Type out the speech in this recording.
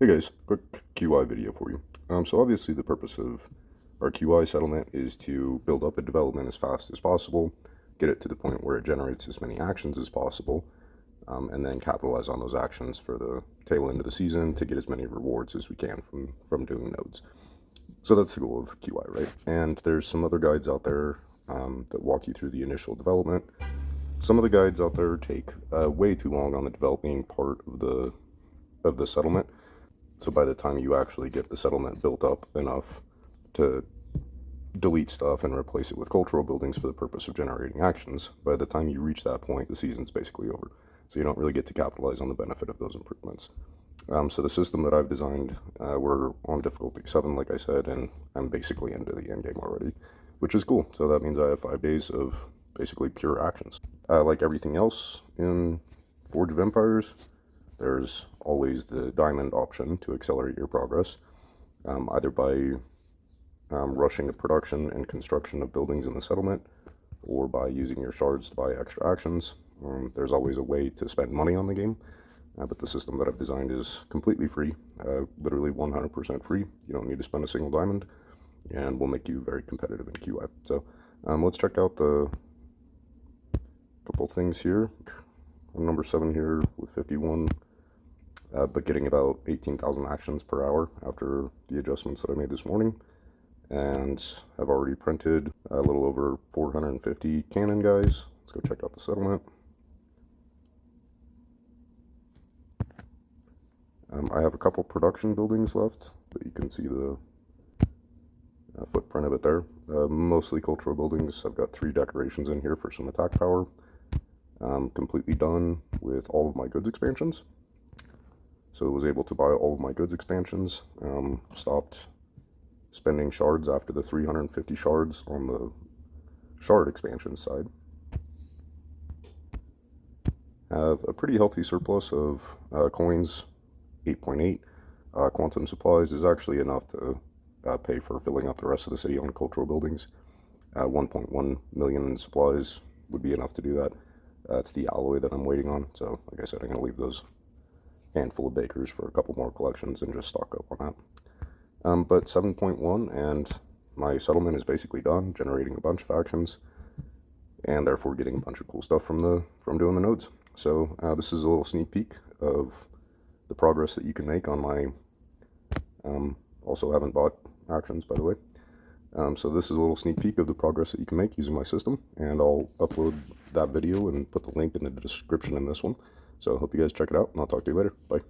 Hey guys, quick QI video for you. So obviously the purpose of our QI settlement is to build up a development as fast as possible, get it to the point where it generates as many actions as possible, and then capitalize on those actions for the tail end of the season to get as many rewards as we can from doing nodes. So that's the goal of QI, right? And there's some other guides out there that walk you through the initial development. Some of the guides out there take way too long on the developing part of the settlement. So by the time you actually get the settlement built up enough to delete stuff and replace it with cultural buildings for the purpose of generating actions, by the time you reach that point, the season's basically over. So you don't really get to capitalize on the benefit of those improvements. So the system that I've designed, we're on difficulty 7, like I said, and I'm basically into the end game already, which is cool. So that means I have 5 days of basically pure actions. Like everything else in Forge of Empires, there's always the diamond option to accelerate your progress, either by rushing the production and construction of buildings in the settlement, or by using your shards to buy extra actions. There's always a way to spend money on the game, but the system that I've designed is completely free, literally 100% free. You don't need to spend a single diamond, and will make you very competitive in QI. So let's check out the couple things here. I'm number 7 here with 51. But getting about 18,000 actions per hour after the adjustments that I made this morning. And I've already printed a little over 450 cannon guys. Let's go check out the settlement. I have a couple production buildings left, but you can see the footprint of it there. Mostly cultural buildings. I've got 3 decorations in here for some attack power. Completely done with all of my goods expansions. So I was able to buy all of my goods expansions, stopped spending shards after the 350 shards on the shard expansion side. Have a pretty healthy surplus of coins, 8.8. Quantum supplies is actually enough to pay for filling up the rest of the city on cultural buildings. 1.1 million in supplies would be enough to do that. It's the alloy that I'm waiting on, so like I said, I'm going to leave those handful of bakers for a couple more collections and just stock up on that. But 7.1 and my settlement is basically done, generating a bunch of actions, and therefore getting a bunch of cool stuff from doing the nodes. So this is a little sneak peek of the progress that you can make on my also haven't bought actions, by the way. So this is a little sneak peek of the progress that you can make using my system, and I'll upload that video and put the link in the description in this one. So I hope you guys check it out, and I'll talk to you later. Bye.